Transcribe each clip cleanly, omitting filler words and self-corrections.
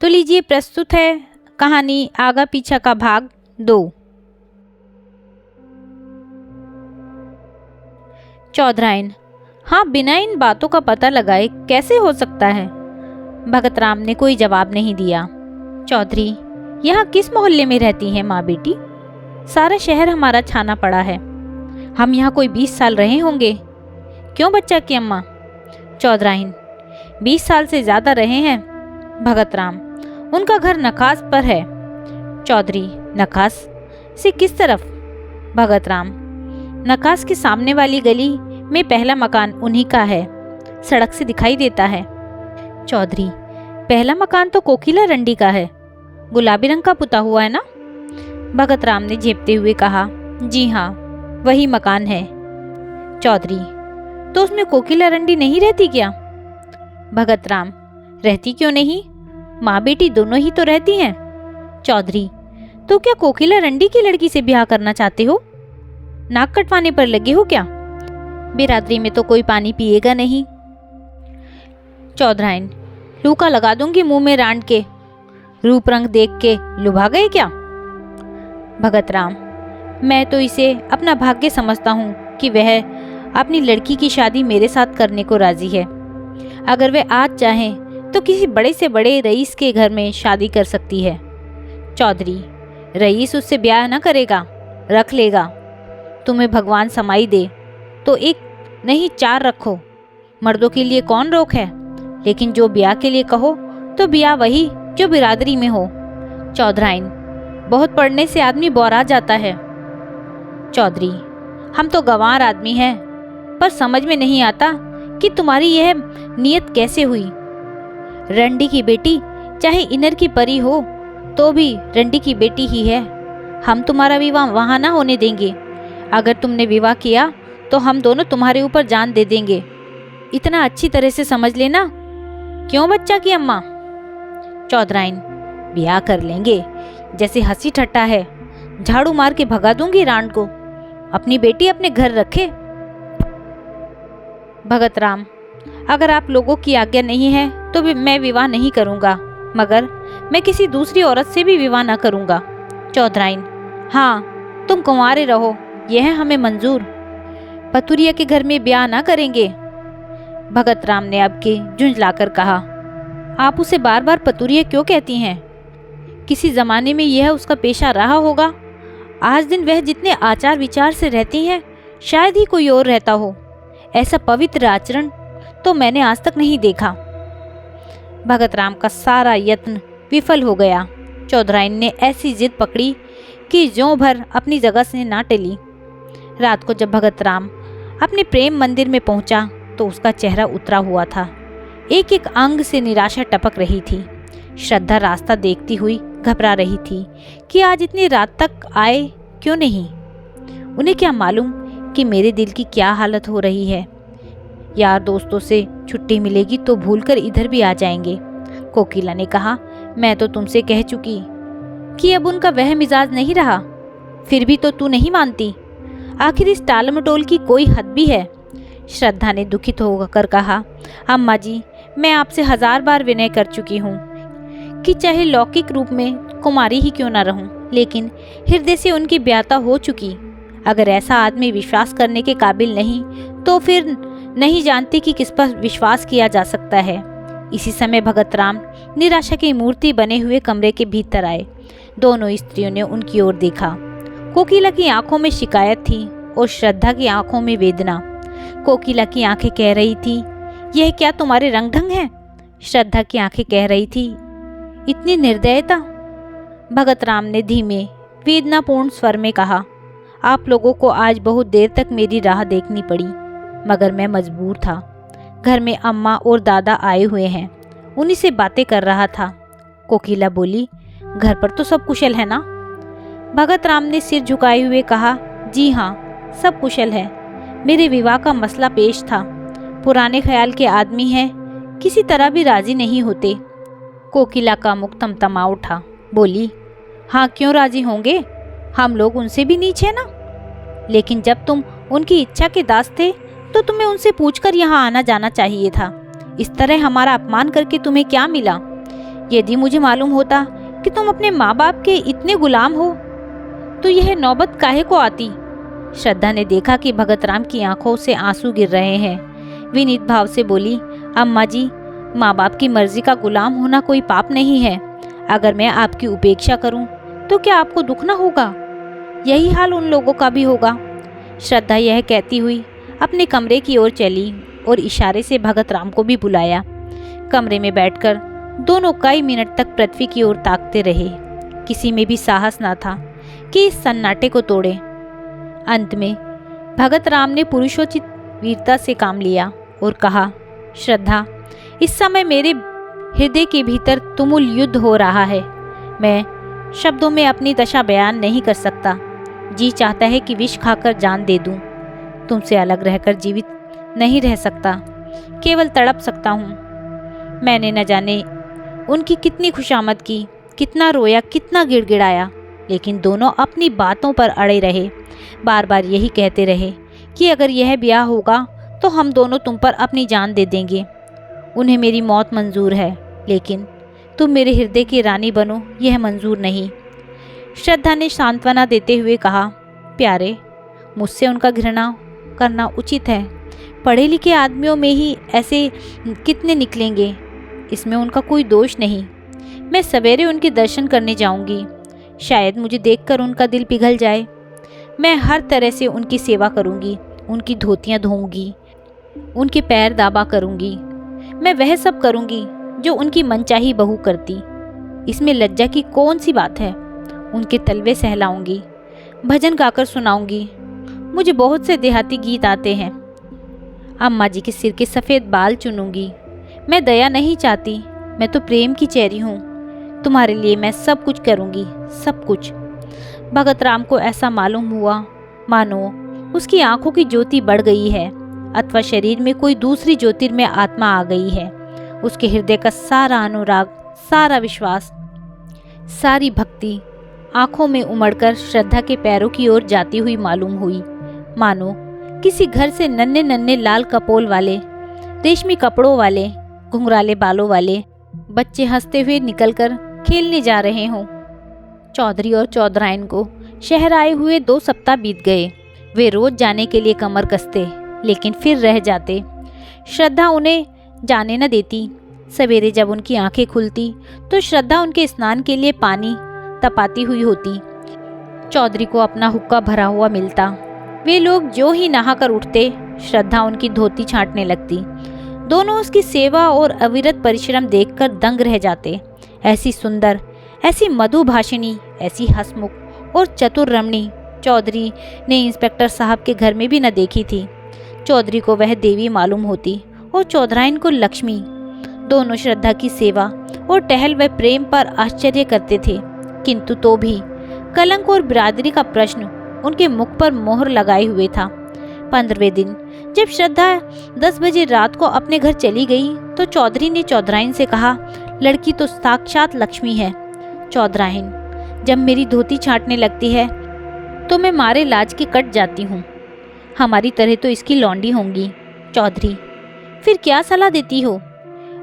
तो लीजिए प्रस्तुत है कहानी आगा पीछा का भाग 2। चौधराइन, हाँ, बिना इन बातों का पता लगाए कैसे हो सकता है? भगत राम ने कोई जवाब नहीं दिया। चौधरी, यहाँ किस मोहल्ले में रहती हैं माँ बेटी? सारा शहर हमारा छाना पड़ा है। हम यहाँ कोई 20 साल रहे होंगे। क्यों बच्चा की अम्मा? चौधराइन, 20 साल से ज्यादा रहे हैं। भगत राम, उनका घर नखास पर है। चौधरी, नखास से किस तरफ? भगत राम, नखास के सामने वाली गली में पहला मकान उन्हीं का है, सड़क से दिखाई देता है। चौधरी, पहला मकान तो कोकिला रंडी का है, गुलाबी रंग का पुता हुआ है ना? भगत राम ने झेपते हुए कहा, जी हाँ, वही मकान है। चौधरी, तो उसमें कोकिला रंडी नहीं रहती क्या? भगत राम, रहती क्यों नहीं, माँ बेटी दोनों ही तो रहती हैं। चौधरी, तो क्या कोकिला रंडी की लड़की से ब्याह करना चाहते हो? नाक कटवाने पर लगे हो क्या? बिरादरी में तो कोई पानी पिएगा नहीं। चौधराइन, लूका लगा दूंगी मुंह में रांड के। रूप रंग देख के लुभा गए क्या? भगत राम, मैं तो इसे अपना भाग्य समझता हूँ कि वह अपनी लड़की की शादी मेरे साथ करने को राजी है। अगर वह आज चाहे तो किसी बड़े से बड़े रईस के घर में शादी कर सकती है। चौधरी, रईस उससे ब्याह न करेगा, रख लेगा। तुम्हें भगवान समाई दे तो एक नहीं 4 रखो, मर्दों के लिए कौन रोक है। लेकिन जो ब्याह के लिए कहो तो ब्याह वही जो बिरादरी में हो। चौधराइन, बहुत पढ़ने से आदमी बौरा जाता है। चौधरी, हम तो गंवार आदमी हैं, पर समझ में नहीं आता कि तुम्हारी यह नियत कैसे हुई। रंडी की बेटी चाहे इनर की परी हो तो भी रंडी की बेटी ही है। हम तुम्हारा विवाह वहां ना होने देंगे। अगर तुमने विवाह किया तो हम दोनों तुम्हारे ऊपर जान दे देंगे। इतना अच्छी तरह से समझ लेना। क्यों बच्चा की अम्मा? चौधराइन, ब्याह कर लेंगे, जैसे हंसी ठट्टा है। झाड़ू मार के भगा दूंगी रांड को। अपनी बेटी अपने घर रखे। भगत राम, अगर आप लोगों की आज्ञा नहीं है तो भी मैं विवाह नहीं करूंगा, मगर मैं किसी दूसरी औरत से भी विवाह न करूंगा। चौधराइन, हाँ, तुम कुंवारे रहो, यह है हमें मंजूर। पतुरिया के घर में ब्याह ना करेंगे। भगत राम ने अब के झुंझलाकर कहा, आप उसे बार बार पतुरिया क्यों कहती हैं? किसी जमाने में यह उसका पेशा रहा होगा। आज दिन वह जितने आचार विचार से रहती हैं, शायद ही कोई और रहता हो। ऐसा पवित्र आचरण तो मैंने आज तक नहीं देखा। भगत राम का सारा यत्न विफल हो गया। चौधराइन ने ऐसी जिद पकड़ी कि ज्यों भर अपनी जगह से ना टली। रात को जब भगत राम अपने प्रेम मंदिर में पहुंचा तो उसका चेहरा उतरा हुआ था। एक एक अंग से निराशा टपक रही थी। श्रद्धा रास्ता देखती हुई घबरा रही थी कि आज इतनी रात तक आए क्यों नहीं। उन्हें क्या मालूम कि मेरे दिल की क्या हालत हो रही है। यार दोस्तों से छुट्टी मिलेगी तो भूलकर इधर भी आ जाएंगे। कोकिला ने कहा, मैं तो तुमसे कह चुकी कि अब उनका वह मिजाज नहीं रहा, फिर भी तो तू नहीं मानती। आखिर इस टाल मटोल की कोई हद भी है। श्रद्धा ने दुखित होकर कहा, अम्मा जी, मैं आपसे 1000 बार विनय कर चुकी हूँ कि चाहे लौकिक रूप में कुमारी ही क्यों ना रहूं, लेकिन हृदय से उनकी ब्याहता हो चुकी। अगर ऐसा आदमी विश्वास करने के काबिल नहीं तो फिर नहीं जानती कि किस पर विश्वास किया जा सकता है। इसी समय भगत राम निराशा की मूर्ति बने हुए कमरे के भीतर आए। दोनों स्त्रियों ने उनकी ओर देखा। कोकिला की आंखों में शिकायत थी और श्रद्धा की आंखों में वेदना। कोकिला की आंखें कह रही थी, यह क्या तुम्हारे रंग ढंग है? श्रद्धा की आंखें कह रही थी, इतनी निर्दयता। भगत राम ने धीमे वेदनापूर्ण स्वर में कहा, आप लोगों को आज बहुत देर तक मेरी राह देखनी पड़ी, मगर मैं मजबूर था। घर में अम्मा और दादा आए हुए हैं, उन्हीं से बातें कर रहा था। कोकिला बोली, घर पर तो सब कुशल है ना? भगत राम ने सिर झुकाए हुए कहा, जी हाँ, सब कुशल है। मेरे विवाह का मसला पेश था। पुराने ख्याल के आदमी हैं, किसी तरह भी राजी नहीं होते। कोकिला का मुख तमतमा उठा। बोली, हाँ, क्यों राजी होंगे? हम लोग उनसे भी नीचे ना। लेकिन जब तुम उनकी इच्छा के दास थे तो तुम्हें उनसे पूछकर यहाँ आना जाना चाहिए था। इस तरह हमारा अपमान करके तुम्हें क्या मिला? यदि मुझे मालूम होता कि तुम अपने माँ बाप के इतने गुलाम हो तो यह नौबत काहे को आती। श्रद्धा ने देखा कि भगत राम की आंखों से आंसू गिर रहे हैं। विनीत भाव से बोली, अम्मा जी, माँ बाप की मर्जी का गुलाम होना कोई पाप नहीं है। अगर मैं आपकी उपेक्षा करूं तो क्या आपको दुख ना होगा? यही हाल उन लोगों का भी होगा। श्रद्धा यह कहती हुई अपने कमरे की ओर चली और इशारे से भगत राम को भी बुलाया। कमरे में बैठकर दोनों कई मिनट तक पृथ्वी की ओर ताकते रहे। किसी में भी साहस ना था कि इस सन्नाटे को तोड़े। अंत में भगत राम ने पुरुषोचित वीरता से काम लिया और कहा, श्रद्धा, इस समय मेरे हृदय के भीतर तुमुल युद्ध हो रहा है। मैं शब्दों में अपनी दशा बयान नहीं कर सकता। जी चाहता है कि विष खाकर जान दे दूं। तुमसे अलग रहकर जीवित नहीं रह सकता, केवल तड़प सकता हूँ। मैंने न जाने उनकी कितनी खुशामद की, कितना रोया, कितना गिड़गिड़ाया, लेकिन दोनों अपनी बातों पर अड़े रहे। बार बार यही कहते रहे कि अगर यह ब्याह होगा तो हम दोनों तुम पर अपनी जान दे देंगे। उन्हें मेरी मौत मंजूर है, लेकिन तुम मेरे हृदय की रानी बनो, यह मंजूर नहीं। श्रद्धा ने सांत्वना देते हुए कहा, प्यारे, मुझसे उनका घृणा करना उचित है। पढ़े लिखे आदमियों में ही ऐसे कितने निकलेंगे, इसमें उनका कोई दोष नहीं। मैं सवेरे उनके दर्शन करने जाऊंगी। शायद मुझे देखकर उनका दिल पिघल जाए। मैं हर तरह से उनकी सेवा करूंगी, उनकी धोतियां धोऊंगी, उनके पैर दाबा करूंगी। मैं वह सब करूंगी जो उनकी मनचाही बहू करती। इसमें लज्जा की कौन सी बात है। उनके तलवे सहलाऊंगी, भजन गाकर सुनाऊंगी। मुझे बहुत से देहाती गीत आते हैं। अम्मा जी के सिर के सफ़ेद बाल चुनूंगी। मैं दया नहीं चाहती, मैं तो प्रेम की चेरी हूँ। तुम्हारे लिए मैं सब कुछ करूँगी, सब कुछ। भगत राम को ऐसा मालूम हुआ मानो उसकी आंखों की ज्योति बढ़ गई है अथवा शरीर में कोई दूसरी ज्योतिर्मय आत्मा आ गई है। उसके हृदय का सारा अनुराग, सारा विश्वास, सारी भक्ति आंखों में उमड़कर श्रद्धा के पैरों की ओर जाती हुई मालूम हुई। मानो किसी घर से नन्हे नन्हे लाल कपोल वाले, रेशमी कपड़ों वाले, घुंघराले बालों वाले बच्चे हंसते हुए निकलकर खेलने जा रहे हों। चौधरी और चौधराइन को शहर आए हुए 2 सप्ताह बीत गए। वे रोज जाने के लिए कमर कसते, लेकिन फिर रह जाते। श्रद्धा उन्हें जाने न देती। सवेरे जब उनकी आंखें खुलती तो श्रद्धा उनके स्नान के लिए पानी तपाती हुई होती। चौधरी को अपना हुक्का भरा हुआ मिलता। वे लोग जो ही नहाकर उठते, श्रद्धा उनकी धोती छांटने लगती। दोनों उसकी सेवा और अविरत परिश्रम देखकर दंग रह जाते। ऐसी सुंदर, ऐसी मधुभाषिणी, ऐसी हंसमुख और चतुर रमणी चौधरी ने इंस्पेक्टर साहब के घर में भी न देखी थी। चौधरी को वह देवी मालूम होती और चौधराइन को लक्ष्मी। दोनों श्रद्धा की सेवा और टहल व प्रेम पर आश्चर्य करते थे, किंतु तो भी कलंक और बिरादरी का प्रश्न उनके मुख पर मोहर लगाए हुए था। 15वें दिन जब श्रद्धा 10 बजे रात को अपने घर चली गई तो चौधरी ने चौधराइन से कहा, लड़की तो साक्षात लक्ष्मी है। चौधराइन, जब मेरी धोती छांटने लगती है तो मैं मारे लाज के कट जाती हूँ। हमारी तरह तो इसकी लौंडी होंगी। चौधरी, फिर क्या सलाह देती हो?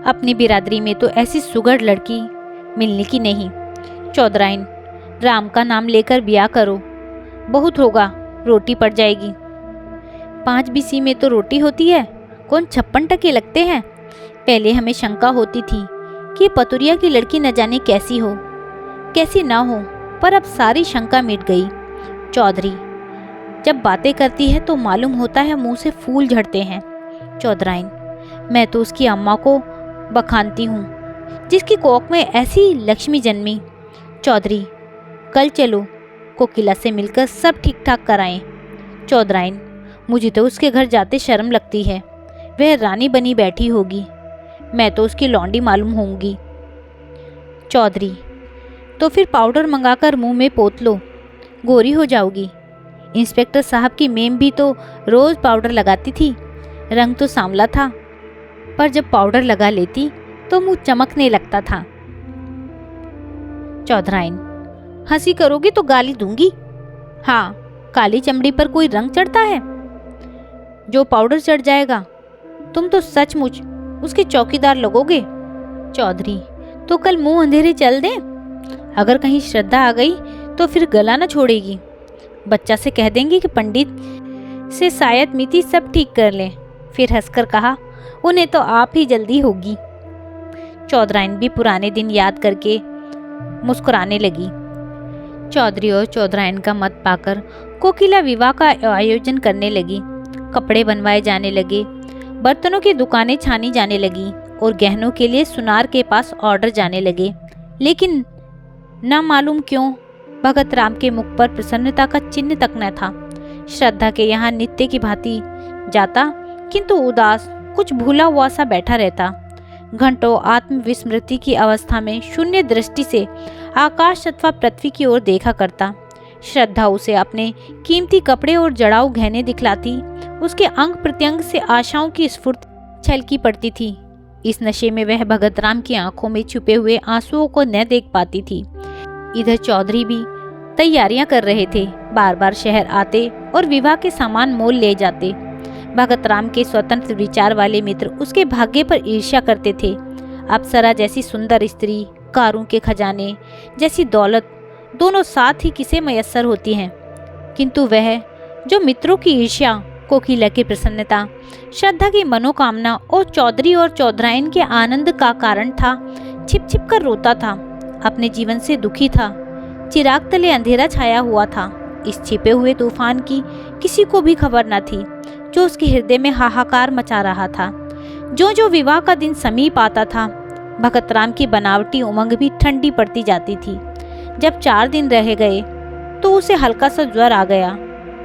अपनी बिरादरी में तो ऐसी सुघड़ लड़की मिलने की नहीं। चौधराइन, राम का नाम लेकर ब्याह करो, बहुत होगा, रोटी पड़ जाएगी। 5 बीसी में तो रोटी होती है, कौन 56 टके लगते हैं। पहले हमें शंका होती थी कि पतुरिया की लड़की न जाने कैसी हो, कैसी ना हो, पर अब सारी शंका मिट गई। चौधरी, जब बातें करती है तो मालूम होता है मुंह से फूल झड़ते हैं। चौधराइन, मैं तो उसकी अम्मा को बखानती हूँ, जिसकी कोख में ऐसी लक्ष्मी जन्मी। चौधरी, कल चलो, कोकिला से मिलकर सब ठीक ठाक कराएं। चौधराइन, मुझे तो उसके घर जाते शर्म लगती है। वह रानी बनी बैठी होगी, मैं तो उसकी लौंडी मालूम होंगी। चौधरी, तो फिर पाउडर मंगाकर मुंह में पोत लो, गोरी हो जाओगी। इंस्पेक्टर साहब की मेम भी तो रोज पाउडर लगाती थी। रंग तो सांवला था, पर जब पाउडर लगा लेती तो मुंह चमकने लगता था। चौधराइन, हंसी करोगी तो गाली दूंगी। हाँ, काली चमड़ी पर कोई रंग चढ़ता है? जो पाउडर चढ़ जाएगा, तुम तो सचमुच उसके चौकीदार लगोगे। चौधरी, तो कल मुंह अंधेरे चल दें? अगर कहीं श्रद्धा आ गई तो फिर गला न छोड़ेगी। बच्चा से कह देंगे कि पंडित से शायद मिति सब ठीक कर लें। फिर हंसकर कहा, उन्हें तो आप ही जल्दी होगी। चौधराइन भी पुराने दिन याद करके मुस्कुराने लगी। चौधरी और चौधराइन का मत पाकर कोकिला विवाह का आयोजन करने लगी। कपड़े बनवाए जाने लगे, बर्तनों की दुकानें छानी जाने लगी और गहनों के लिए सुनार के पास ऑर्डर जाने लगे। लेकिन न मालूम क्यों भगत राम के मुख पर प्रसन्नता का चिन्ह तक न था। श्रद्धा के यहाँ नित्य की भांति जाता, किंतु उदास, कुछ भूला हुआ सा बैठा रहता। घंटों आत्मविस्मृति की अवस्था में शून्य दृष्टि से आकाश अथवा पृथ्वी की ओर देखा करता। श्रद्धा उसे अपने कीमती कपड़े और जड़ाऊ गहने दिखलाती। उसके अंग प्रत्यंग से आशाओं की स्फूर्ति छलकी पड़ती थी। इस नशे में वह भगत राम की आंखों में छुपे हुए आंसुओं को न देख पाती थी। इधर चौधरी भी तैयारियां कर रहे थे। बार बार शहर आते और विवाह के सामान मोल ले जाते। भगत राम के स्वतंत्र विचार वाले मित्र उसके भाग्य पर ईर्ष्या करते थे। अप्सरा जैसी सुंदर स्त्री, कारों के खजाने जैसी दौलत दोनों साथ ही किसे मयस्सर होती हैं, किंतु वह जो मित्रों की ईर्ष्या, कोकिला की प्रसन्नता, श्रद्धा की मनोकामना और चौधरी और चौधराइन के आनंद का कारण था, छिप छिप कर रोता था। अपने जीवन से दुखी था। चिराग तले अंधेरा छाया हुआ था। इस छिपे हुए तूफान की किसी को भी खबर न थी जो उसके हृदय में हाहाकार मचा रहा था। जो जो विवाह का दिन समीप आता था, भगत राम की बनावटी उमंग भी ठंडी पड़ती जाती थी। जब 4 दिन रह गए तो उसे हल्का सा ज्वर आ गया।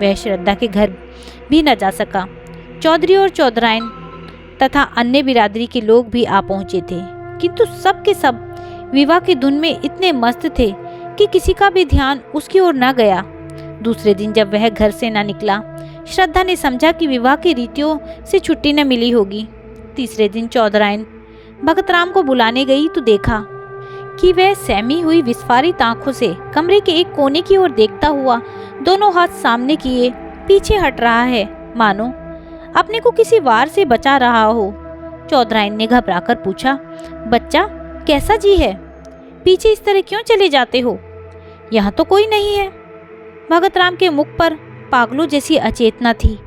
वह श्रद्धा के घर भी न जा सका। चौधरी और चौधराइन तथा अन्य बिरादरी के लोग भी आ पहुंचे थे, किंतु सब के सब विवाह की धुन में इतने मस्त थे कि किसी का भी ध्यान उसकी ओर न गया। दूसरे दिन जब वह घर से न निकला, श्रद्धा ने समझा कि विवाह की रीतियों से छुट्टी न मिली होगी। तीसरे दिन चौधराइन भगत राम को बुलाने गई तो देखा कि वह सहमी हुई विस्फारित आंखों से कमरे के एक कोने की ओर देखता हुआ दोनों हाथ सामने किए पीछे हट रहा है, मानो अपने को किसी वार से बचा रहा हो। चौधराइन ने घबराकर पूछा, बच्चा कैसा जी है? पीछे इस तरह क्यों चले जाते हो? यहाँ तो कोई नहीं है। भगत राम के मुख पर पागलों जैसी अचेतना थी।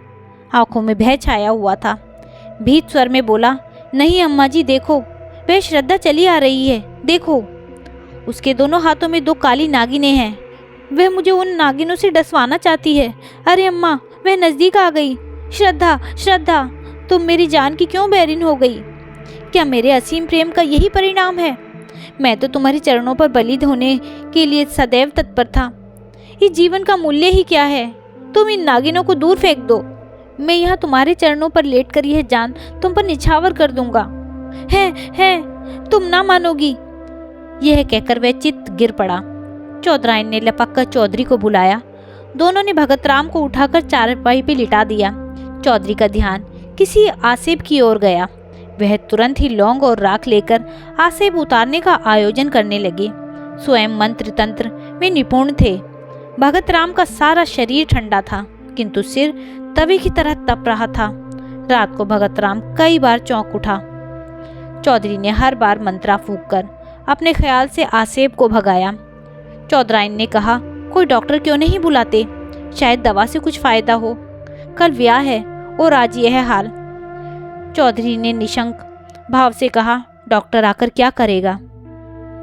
आंखों में भय छाया हुआ था। भीत स्वर में बोला, नहीं अम्मा जी, देखो वह श्रद्धा चली आ रही है, देखो। उसके दोनों हाथों में 2 काली नागिनें हैं। वह मुझे उन नागिनों से डसवाना चाहती है। अरे अम्मा, वह नजदीक आ गई। श्रद्धा, श्रद्धा, तुम मेरी जान की क्यों बैरिन हो गई? क्या मेरे असीम प्रेम का यही परिणाम है? मैं तो तुम्हारे चरणों पर बलि होने के लिए सदैव तत्पर था। इस जीवन का मूल्य ही क्या है? तुम इन नागिनों को दूर फेंक दो। मैं यहाँ तुम्हारे चरणों पर लेटकर यह जान तुम पर निछावर कर दूंगा। है, तुम ना मानोगी। यह कहकर वह चित्त गिर पड़ा। चौधराइन ने लपक कर चौधरी को बुलाया। दोनों ने भगत राम को उठाकर चारपाई पे लिटा दिया। चौधरी का ध्यान किसी आसेब की ओर गया। वह तुरंत ही लौंग और राख लेकर आसेब उतारने का आयोजन करने लगे। स्वयं मंत्र तंत्र में निपुण थे। भगत राम का सारा शरीर ठंडा था, किंतु सिर तवे की तरह तप रहा था। रात को भगत राम कई बार चौंक उठा। चौधरी ने हर बार मंत्रा फूंककर अपने ख्याल से आसेब को भगाया। चौधराइन ने कहा, कोई डॉक्टर क्यों नहीं बुलाते? शायद दवा से कुछ फायदा हो। कल ब्याह है और आज यह हाल। चौधरी ने निशंक भाव से कहा, डॉक्टर आकर क्या करेगा?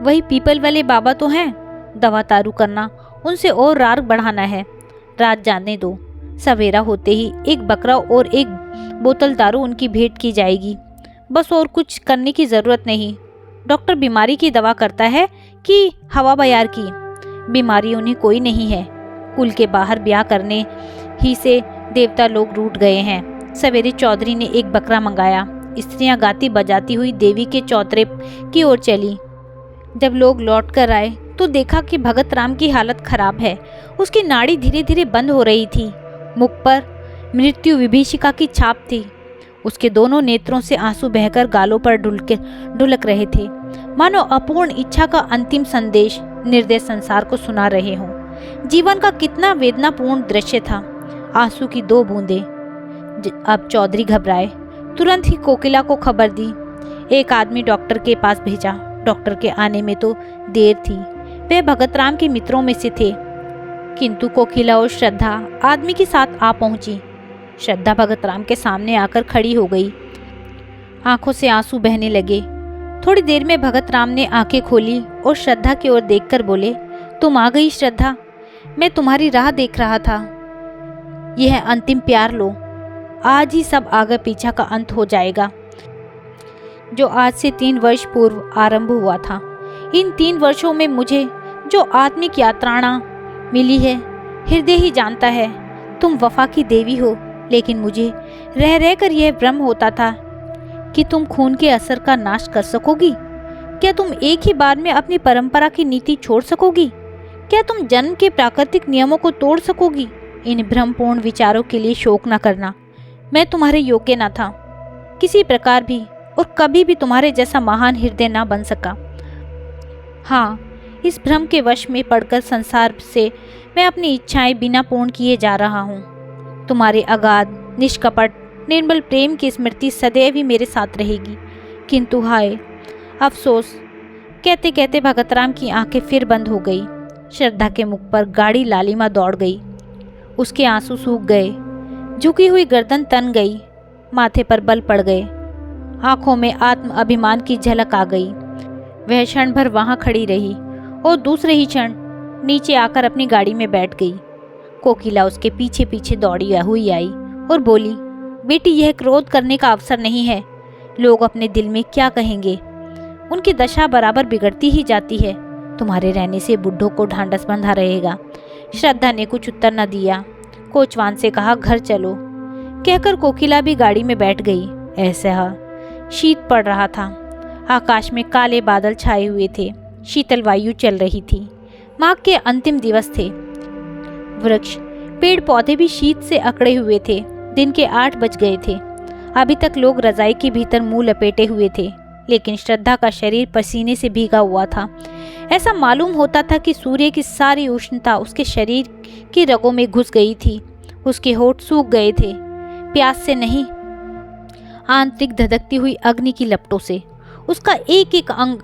वही पीपल वाले बाबा तो हैं। दवा तारू करना, उनसे और राग बढ़ाना है। रात जाने दो। सवेरा होते ही एक बकरा और एक बोतल दारू उनकी भेंट की जाएगी। बस और कुछ करने की जरूरत नहीं। डॉक्टर बीमारी की दवा करता है कि हवा बयार की? बीमारी उन्हें कोई नहीं है। कुल के बाहर ब्याह करने ही से देवता लोग रूठ गए हैं। सवेरे चौधरी ने एक बकरा मंगाया। स्त्रियां गाती बजाती हुई देवी के चौतरे की ओर चली। जब लोग लौट कर आए तो देखा कि भगत राम की हालत खराब है। उसकी नाड़ी धीरे धीरे बंद हो रही थी। मुख पर मृत्यु विभीषिका की छाप थी। उसके दोनों नेत्रों से आंसू बहकर गालों पर ढुलक रहे थे, मानो अपूर्ण इच्छा का अंतिम संदेश निर्दय संसार को सुना रहे हों। जीवन का कितना वेदनापूर्ण दृश्य था। आंसू की 2 बूंदें। अब चौधरी घबराए। तुरंत ही कोकिला को खबर दी। एक आदमी डॉक्टर के पास भेजा। डॉक्टर के आने में तो देर थी। वह भगत राम के मित्रों में से थे, किंतु कोकिला और श्रद्धा आदमी के साथ आ पहुंची। श्रद्धा भगत राम के सामने आकर खड़ी हो गई। आंखों से आंसू बहने लगे। थोड़ी देर में भगत राम ने आंखें खोली और श्रद्धा की ओर देखकर बोले, तुम आ गई श्रद्धा, मैं तुम्हारी राह देख रहा था। यह अंतिम प्यार लो, आज ही सब आगे पीछा का अंत हो जाएगा, जो आज से 3 वर्ष पूर्व आरंभ हुआ था। इन 3 वर्षों में मुझे जो आत्मिक यात्राएं मिली है, हृदय ही जानता है। तुम वफा की देवी हो, लेकिन मुझे रह रहकर यह भ्रम होता था कि तुम खून के असर का नाश कर सकोगी। क्या तुम एक ही बार में अपनी परंपरा की नीति छोड़ सकोगी? क्या तुम जन्म के प्राकृतिक नियमों को तोड़ सकोगी? इन भ्रमपूर्ण विचारों के लिए शोक न करना। मैं तुम्हारे योग्य न था किसी प्रकार भी, और कभी भी तुम्हारे जैसा महान हृदय न बन सका। हाँ, इस भ्रम के वश में पड़कर संसार से मैं अपनी इच्छाएं बिना पूर्ण किए जा रहा हूँ। तुम्हारे अगाध, निष्कपट, निर्मल प्रेम की स्मृति सदैव ही मेरे साथ रहेगी। किंतु हाय अफसोस। कहते कहते भगतराम की आंखें फिर बंद हो गई। श्रद्धा के मुख पर गाढ़ी लालिमा दौड़ गई। उसके आंसू सूख गए, झुकी हुई गर्दन तन गई, माथे पर बल पड़ गए, आंखों में आत्म अभिमान की झलक आ गई। वह क्षण भर वहां खड़ी रही और दूसरे ही क्षण नीचे आकर अपनी गाड़ी में बैठ गई। कोकिला उसके पीछे पीछे दौड़ी हुई आई और बोली, बेटी, यह क्रोध करने का अवसर नहीं है। लोग अपने दिल में क्या कहेंगे? उनकी दशा बराबर बिगड़ती ही जाती है। तुम्हारे रहने से बुड्ढों को ढांढस बंधा रहेगा। श्रद्धा ने कुछ उत्तर न दिया। कोचवान से कहा, घर चलो। कहकर कोकिला भी गाड़ी में बैठ गई। ऐसा शीत पड़ रहा था। आकाश में काले बादल छाए हुए थे। शीतल वायु चल रही थी। माघ के अंतिम दिवस थे। वृक्ष, पेड़ पौधे भी शीत से अकड़े हुए थे। दिन के 8 बज गए थे। अभी तक लोग रजाई के भीतर मुंह लपेटे हुए थे, लेकिन श्रद्धा का शरीर पसीने से भीगा हुआ था। ऐसा मालूम होता था कि सूर्य की सारी उष्णता उसके शरीर की रगों में घुस गई थी। उसके होंठ सूख गए थे, प्यास से नहीं, आंतरिक धधकती हुई अग्नि की लपटों से। उसका एक एक अंग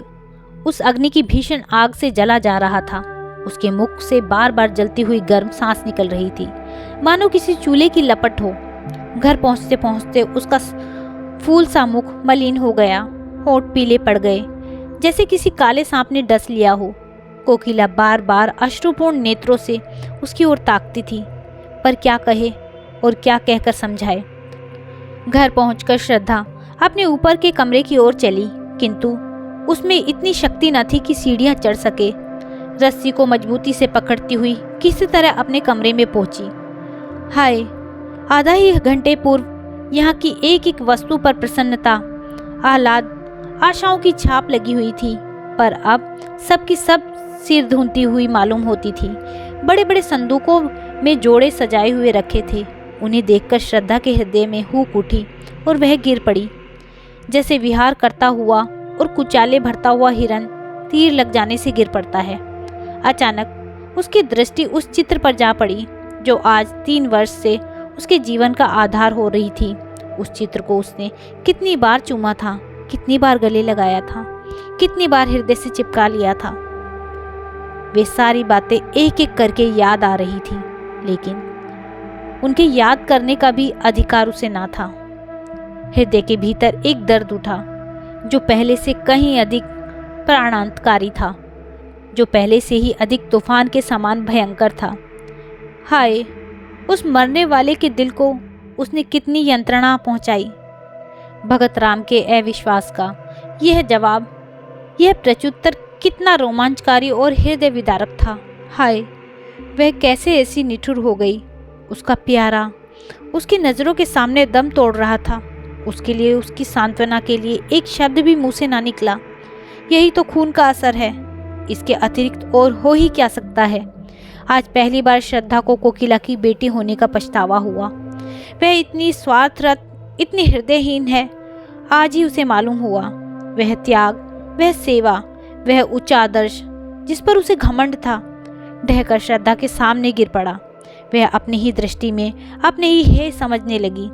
उस अग्नि की भीषण आग से जला जा रहा था। उसके मुख से बार बार जलती हुई गर्म सांस निकल रही थी, मानो किसी चूल्हे की लपट हो। घर पहुंचते पहुंचते उसका फूल सा मुख मलिन हो गया, होंठ पीले पड़ गए, जैसे किसी काले सांप ने डस लिया हो। कोकिला बार बार अश्रुपूर्ण नेत्रों से उसकी ओर ताकती थी, पर क्या कहे और क्या कहकर समझाए। घर पहुंचकर श्रद्धा अपने ऊपर के कमरे की ओर चली, किंतु उसमें इतनी शक्ति न थी कि सीढ़ियां चढ़ सके। रस्सी को मजबूती से पकड़ती हुई किसी तरह अपने कमरे में पहुंची। हाय, आधा ही घंटे पूर्व यहाँ की एक एक वस्तु पर प्रसन्नता, आह्लाद, आशाओं की छाप लगी हुई थी, पर अब सबकी सब सिर धुनती हुई मालूम होती थी। बड़े बड़े संदूकों में जोड़े सजाए हुए रखे थे। उन्हें देखकर श्रद्धा के हृदय में हुक उठी और वह गिर पड़ी, जैसे विहार करता हुआ और कुचाले भरता हुआ हिरन तीर लग जाने से गिर पड़ता है। अचानक उसकी दृष्टि उस चित्र पर जा पड़ी जो आज 3 वर्ष से उसके जीवन का आधार हो रही थी। उस चित्र को उसने कितनी बार चूमा था, कितनी बार गले लगाया था, कितनी बार हृदय से चिपका लिया था। वे सारी बातें एक एक करके याद आ रही थी, लेकिन उनके याद करने का भी अधिकार उसे ना था। हृदय के भीतर एक दर्द उठा जो पहले से कहीं अधिक प्राणांतकारी था, जो पहले से ही अधिक तूफान के समान भयंकर था। हाय, उस मरने वाले के दिल को उसने कितनी यंत्रणा पहुंचाई। भगत राम के अविश्वास का यह जवाब, यह प्रत्युत्तर कितना रोमांचकारी और हृदय विदारक था। हाय, वह कैसे ऐसी निठुर हो गई। उसका प्यारा उसकी नज़रों के सामने दम तोड़ रहा था। उसके लिए, उसकी सांत्वना के लिए एक शब्द भी मुंह से ना निकला। यही तो खून का असर है, इसके अतिरिक्त और हो ही क्या सकता है। आज पहली बार श्रद्धा को कोकिला की बेटी होने का पछतावा हुआ। वह इतनी स्वार्थरत, इतनी हृदयहीन है, आज ही उसे मालूम हुआ। वह त्याग, वह सेवा, वह उच्च आदर्श जिस पर उसे घमंड था, ढहकर श्रद्धा के सामने गिर पड़ा। वह अपनी ही दृष्टि में अपने ही हे समझने लगी।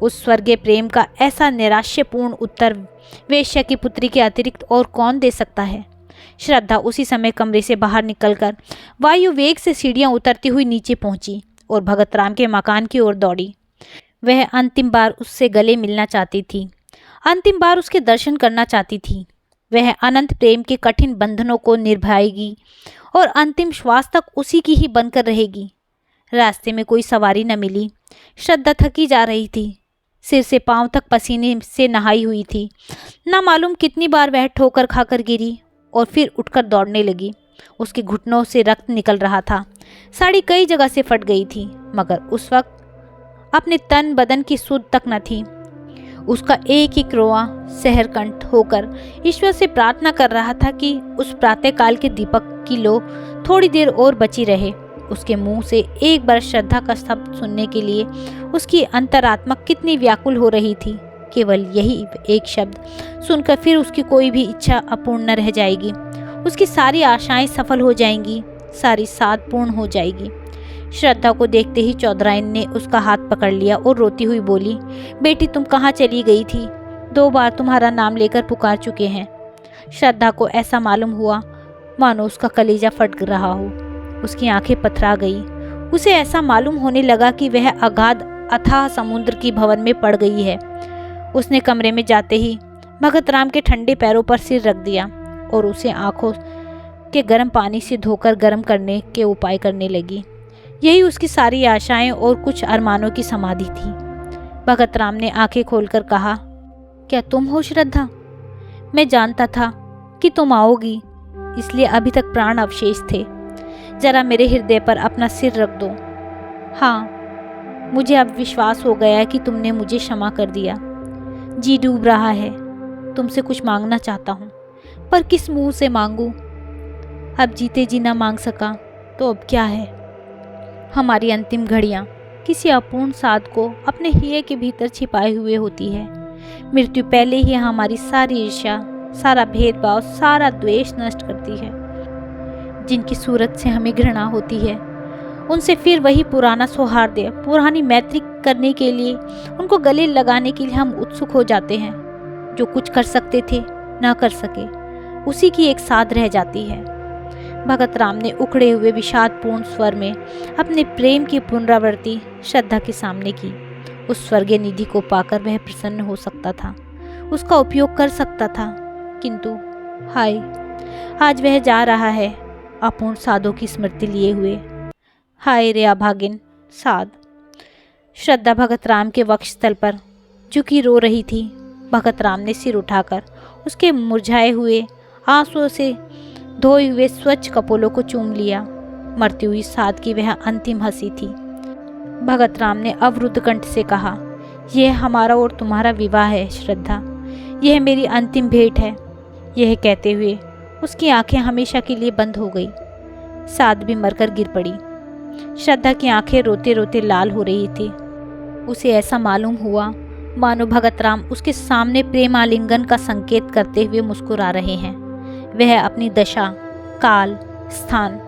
उस स्वर्गीय प्रेम का ऐसा निराश्यपूर्ण उत्तर वेश्या की पुत्री के अतिरिक्त और कौन दे सकता है। श्रद्धा उसी समय कमरे से बाहर निकलकर वायु वेग से सीढ़ियां उतरती हुई नीचे पहुंची और भगत राम के मकान की ओर दौड़ी। वह अंतिम बार उससे गले मिलना चाहती थी, अंतिम बार उसके दर्शन करना चाहती थी। वह अनंत प्रेम के कठिन बंधनों को निभाएगी और अंतिम श्वास तक उसी की ही बनकर रहेगी। रास्ते में कोई सवारी न मिली। श्रद्धा थकी जा रही थी, सिर से पांव तक पसीने से नहाई हुई थी। ना मालूम कितनी बार वह ठोकर खाकर गिरी और फिर उठकर दौड़ने लगी। उसके घुटनों से रक्त निकल रहा था, साड़ी कई जगह से फट गई थी, मगर उस वक्त अपने तन बदन की सुध तक न थी। उसका एक एक रोआ सहरकंठ होकर ईश्वर से प्रार्थना कर रहा था कि उस प्रातःकाल के दीपक की लो थोड़ी देर और बची रहे। उसके मुंह से एक बार श्रद्धा का शब्द सुनने के लिए उसकी अंतरात्मा कितनी व्याकुल हो रही थी। केवल यही एक शब्द सुनकर फिर उसकी कोई भी इच्छा अपूर्ण न रह जाएगी। उसकी सारी आशाएं सफल हो जाएंगी, सारी साध पूर्ण हो जाएगी। श्रद्धा को देखते ही चौधराइन ने उसका हाथ पकड़ लिया और रोती हुई बोली, बेटी तुम कहाँ चली गई थी? 2 बार तुम्हारा नाम लेकर पुकार चुके हैं। श्रद्धा को ऐसा मालूम हुआ मानो उसका कलेजा फट रहा हो। उसकी आंखें पथरा गई। उसे ऐसा मालूम होने लगा कि वह अगाध अथाह समुद्र की भंवर में पड़ गई है। उसने कमरे में जाते ही भगत राम के ठंडे पैरों पर सिर रख दिया और उसे आंखों के गर्म पानी से धोकर गर्म करने के उपाय करने लगी। यही उसकी सारी आशाएं और कुछ अरमानों की समाधि थी। भगत राम ने आंखें खोलकर कहा, क्या तुम हो श्रद्धा? मैं जानता था कि तुम आओगी, इसलिए अभी तक प्राण अवशेष थे। जरा मेरे हृदय पर अपना सिर रख दो। हाँ, मुझे अब विश्वास हो गया है कि तुमने मुझे क्षमा कर दिया। जी डूब रहा है, तुमसे कुछ मांगना चाहता हूँ, पर किस मुंह से मांगूं? अब जीते जी ना मांग सका तो अब क्या है। हमारी अंतिम घड़ियाँ किसी अपूर्ण साध को अपने हिये के भीतर छिपाए हुए होती है। मृत्यु पहले ही हमारी सारी ईर्ष्या, सारा भेदभाव, सारा द्वेष नष्ट करती है। जिनकी सूरत से हमें घृणा होती है, उनसे फिर वही पुराना सौहार्द, पुरानी मैत्री करने के लिए, उनको गले लगाने के लिए हम उत्सुक हो जाते हैं। जो कुछ कर सकते थे ना कर सके, उसी की एक साध रह जाती है। भगत राम ने उखड़े हुए विषादपूर्ण स्वर में अपने प्रेम की पुनरावृत्ति श्रद्धा के सामने की। उस स्वर्गीय निधि को पाकर वह प्रसन्न हो सकता था, उसका उपयोग कर सकता था, किंतु हाय, आज वह जा रहा है अपूर्ण साधों की स्मृति लिए हुए। हाय रे अभागिन साध। श्रद्धा भगत राम के वक्षस्थल पर झुकी रो रही थी। भगत राम ने सिर उठाकर उसके मुरझाए हुए आंसुओं से धोए हुए स्वच्छ कपोलों को चूम लिया। मरती हुई साध की वह अंतिम हंसी थी। भगत राम ने अवरुद्ध कंठ से कहा, यह हमारा और तुम्हारा विवाह है श्रद्धा, यह मेरी अंतिम भेंट है। यह कहते हुए उसकी आंखें हमेशा के लिए बंद हो गई। साध भी मरकर गिर पड़ी। श्रद्धा की आंखें रोते रोते लाल हो रही थी। उसे ऐसा मालूम हुआ मानो भगत राम उसके सामने प्रेम आलिंगन का संकेत करते हुए मुस्कुरा रहे हैं। वह अपनी दशा, काल, स्थान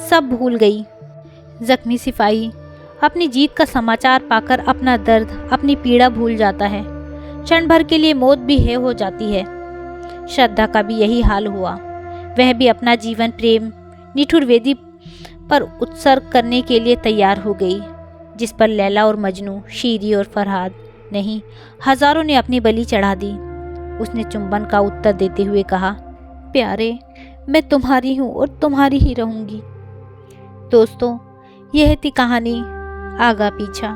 सब भूल गई। जख्मी सिपाही अपनी जीत का समाचार पाकर अपना दर्द, अपनी पीड़ा भूल जाता है। क्षण भर के लिए मौत भी है हो जाती है। श्रद्धा का भी यही हाल हुआ। वह भी अपना जीवन प्रेम निठुर वेदी पर उत्सर्ग करने के लिए तैयार हो गई, जिस पर लैला और मजनू, शीरी और फरहाद नहीं, हजारों ने अपनी बलि चढ़ा दी। उसने चुंबन का उत्तर देते हुए कहा, प्यारे, मैं तुम्हारी हूँ और तुम्हारी ही रहूंगी। दोस्तों, यह थी कहानी आगा पीछा।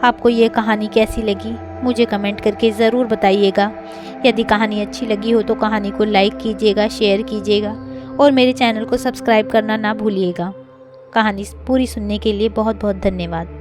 आपको यह कहानी कैसी लगी मुझे कमेंट करके ज़रूर बताइएगा। यदि कहानी अच्छी लगी हो तो कहानी को लाइक कीजिएगा, शेयर कीजिएगा और मेरे चैनल को सब्सक्राइब करना ना भूलिएगा। कहानी पूरी सुनने के लिए बहुत बहुत धन्यवाद।